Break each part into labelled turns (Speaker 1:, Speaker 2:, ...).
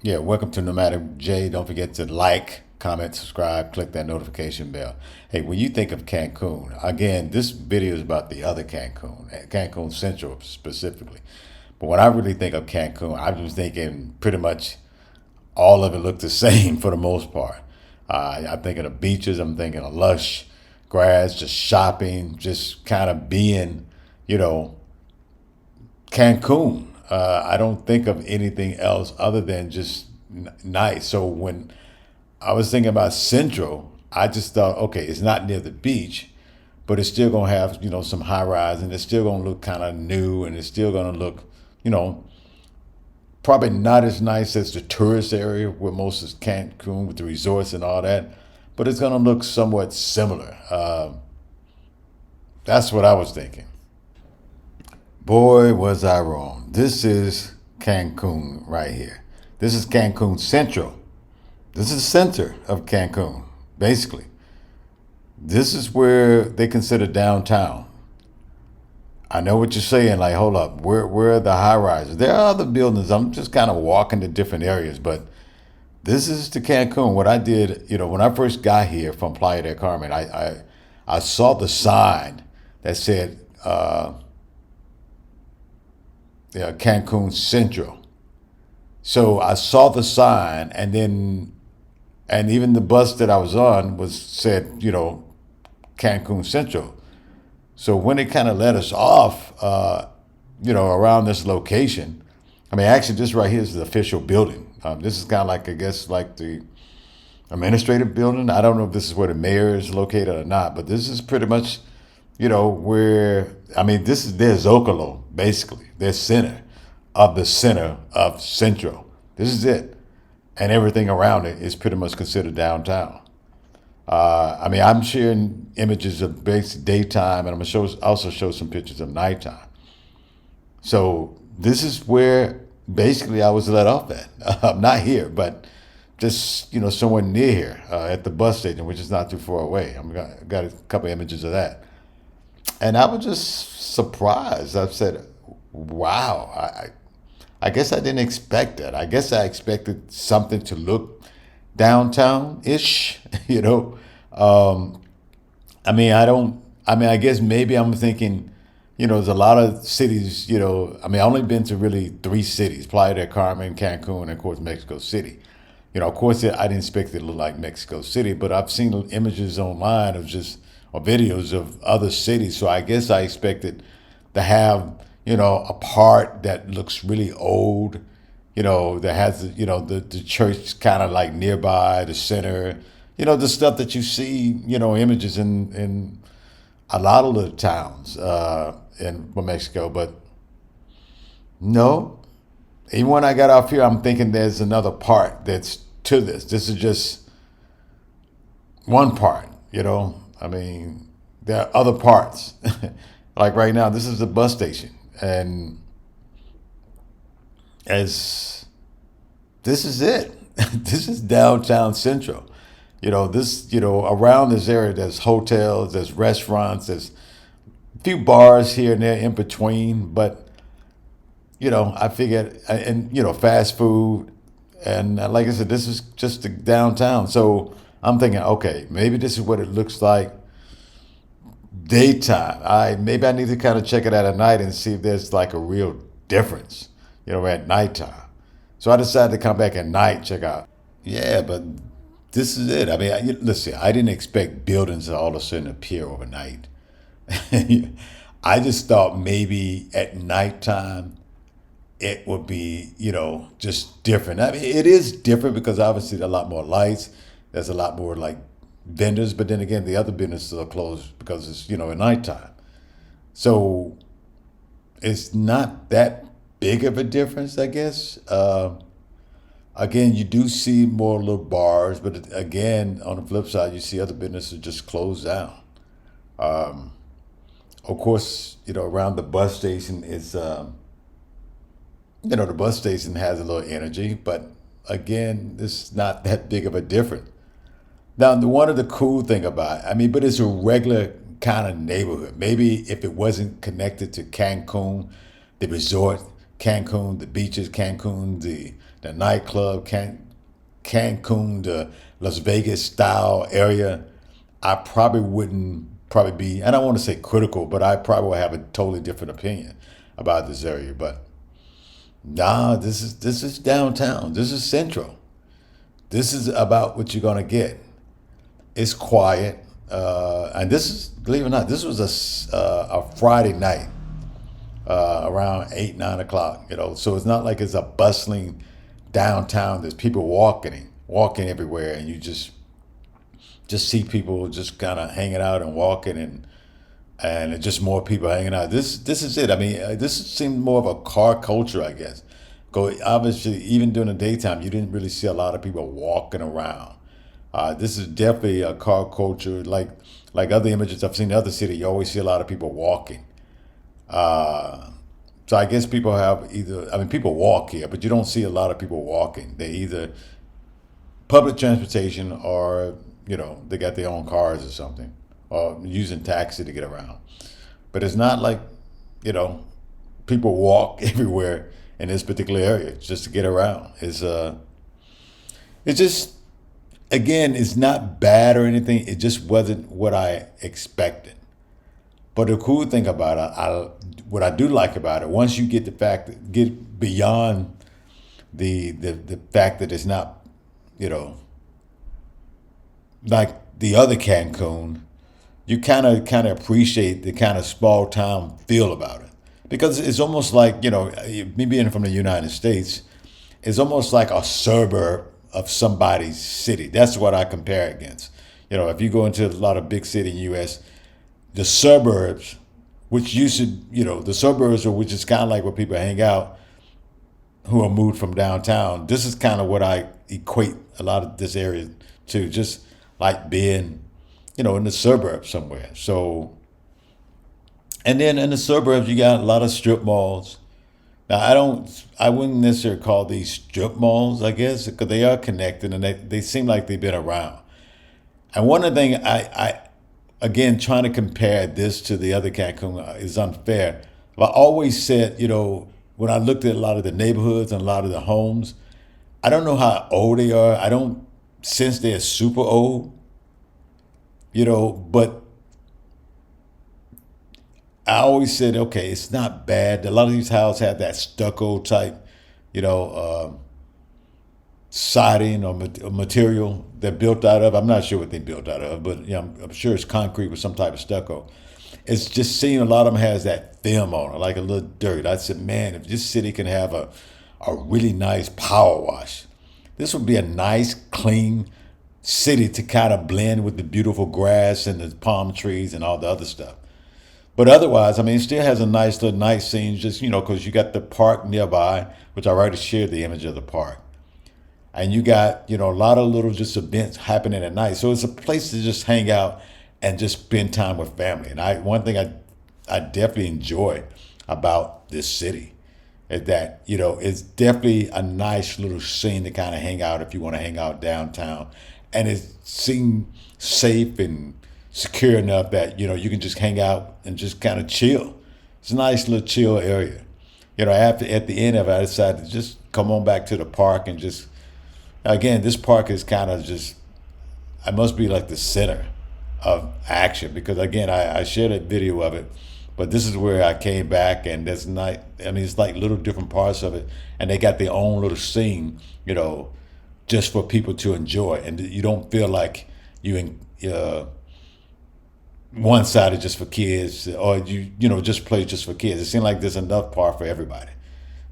Speaker 1: Yeah, welcome to Nomadic J. Don't forget to like, comment, subscribe, click that notification bell. Hey, when you think of Cancun, again, this video is about the other Cancun, Cancun Central specifically. But when I really think of Cancun, I'm just thinking pretty much all of it looked the same for the most part. I'm thinking of beaches, I'm thinking of lush grass, just shopping, just kind of being, you know, Cancun. I don't think of anything else other than just nice. So when I was thinking about Centro, I just thought, okay, it's not near the beach, but it's still gonna have some high rise, and it's still gonna look kind of new, and it's still gonna look, you know, probably not as nice as the tourist area where most is Cancun with the resorts and all that, but it's gonna look somewhat similar. That's what I was thinking. Boy, was I wrong. This is Cancun right here. This is Cancun Central. This is the center of Cancun, basically. This is where they consider downtown. I know what you're saying. Like, hold up, where are the high rises? There are other buildings. I'm just kind of walking to different areas, but this is to Cancun. What I did, when I first got here from Playa del Carmen, I saw the sign that said Cancun Central. So I saw the sign, and even the bus that I was on was said, Cancun Central. So when it kind of let us off, around this location, I mean, actually, this right here is the official building. This is kind of like, I guess, like the administrative building. I don't know if this is where the mayor is located or not, but this is pretty much, where, I mean, this is their Zocalo, basically, their center of Centro. This is it. And everything around it is pretty much considered downtown. I mean, I'm sharing images of basic daytime, and I'm gonna also show some pictures of nighttime. So this is where basically I was let off at. I'm not here, but just somewhere near here at the bus station, which is not too far away. Got a couple images of that, and I was just surprised. I said, "Wow, I guess I didn't expect that. I guess I expected something to look downtown ish, you know. Um, I mean, I don't. I mean, I guess maybe I'm thinking, there's a lot of cities. I mean, I've only been to really three cities: Playa del Carmen, Cancun, and of course Mexico City. Of course, I didn't expect it to look like Mexico City, but I've seen images online of just or videos of other cities. So I guess I expected to have a part that looks really old. That has the church kind of like nearby the center. The stuff that you see, images in a lot of the towns in Mexico. But no, even when I got off here, I'm thinking there's another part that's to this. This is just one part. I mean, there are other parts. Like right now, this is the bus station, and as this is it. This is downtown Central. Around this area, there's hotels, there's restaurants, there's a few bars here and there in between. But, I figured, and, fast food. And like I said, this is just the downtown. So I'm thinking, okay, maybe this is what it looks like daytime. Maybe I need to kind of check it out at night and see if there's like a real difference, at nighttime. So I decided to come back at night, check out. Yeah, but this is it. I mean, listen, I didn't expect buildings to all of a sudden appear overnight. I just thought maybe at nighttime it would be, just different. I mean, it is different because obviously there are a lot more lights. There's a lot more like vendors, but then again, the other businesses are closed because it's, at nighttime. So it's not that big of a difference, I guess. Again, you do see more little bars, but again, on the flip side, you see other businesses just close down. Um, of course, around the bus station is, the bus station has a little energy, but again, it's not that big of a difference. Now, one of the cool thing about it, I mean, but it's a regular kind of neighborhood. Maybe if it wasn't connected to Cancun, the resort, Cancun, the beaches, Cancun, the nightclub, Cancun, the Las Vegas style area, I probably wouldn't probably be, I don't want to say critical, but I probably would have a totally different opinion about this area. But nah, this is downtown. This is Centro. This is about what you're gonna get. It's quiet, and this is, believe it or not, this was a Friday night around 8, 9 o'clock. So it's not like it's a bustling downtown. There's people walking everywhere, and you just see people just kind of hanging out and walking, and it's just more people hanging out. This is it. I mean, this seemed more of a car culture, I guess. Go obviously, even during the daytime, you didn't really see a lot of people walking around. This is definitely a car culture, like other images I've seen in other cities. You always see a lot of people walking. So I guess people have either, I mean, people walk here, but you don't see a lot of people walking. They either public transportation or, they got their own cars or something, or using taxi to get around. But it's not like, people walk everywhere in this particular area just to get around. It's just, again, it's not bad or anything. It just wasn't what I expected. But the cool thing about it, what I do like about it, once you get get beyond the fact that it's not, like the other Cancun, you kind of appreciate the kind of small town feel about it, because it's almost like, me being from the United States, it's almost like a suburb of somebody's city. That's what I compare it against. If you go into a lot of big city in the U.S., the suburbs, which used to, the suburbs, which is kind of like where people hang out who are moved from downtown. This is kind of what I equate a lot of this area to, just like being, in the suburbs somewhere. So, and then in the suburbs, you got a lot of strip malls. Now, I wouldn't necessarily call these strip malls, I guess, because they are connected and they seem like they've been around. And one of the things again, trying to compare this to the other Cancun is unfair. But I always said, when I looked at a lot of the neighborhoods and a lot of the homes, I don't know how old they are. I don't sense they're super old, but I always said, okay, it's not bad. A lot of these houses have that stucco type, siding or material they're built out of. I'm not sure what they built out of, but I'm sure it's concrete with some type of stucco. It's just seeing a lot of them has that film on it, like a little dirt. I said, man, if this city can have a really nice power wash, this would be a nice, clean city to kind of blend with the beautiful grass and the palm trees and all the other stuff. But otherwise, I mean, it still has a nice little night scene, just, because you got the park nearby, which I already shared the image of the park. And you got, a lot of little just events happening at night. So it's a place to just hang out and just spend time with family. And one thing I definitely enjoy about this city is that, it's definitely a nice little scene to kind of hang out if you want to hang out downtown. And it seems safe and secure enough that, you can just hang out and just kind of chill. It's a nice little chill area. After at the end of it, I decided to just come on back to the park and just, again, this park is kind of just, I must be like the center of action, because again, I shared a video of it, but this is where I came back, and that's not, I mean, it's like little different parts of it, and they got their own little scene, just for people to enjoy, and you don't feel like one side is just for kids, or just play just for kids. It seems like there's enough part for everybody.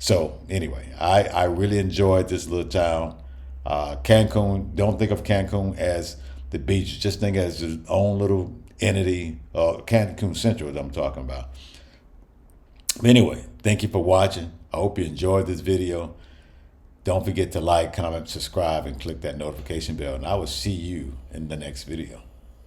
Speaker 1: So anyway, I really enjoyed this little town. Cancun, don't think of Cancun as the beach, just think as its own little entity. Cancun Centro that I'm talking about. Anyway, thank you for watching. I hope you enjoyed this video. Don't forget to like, comment, subscribe, and click that notification bell, and I will see you in the next video.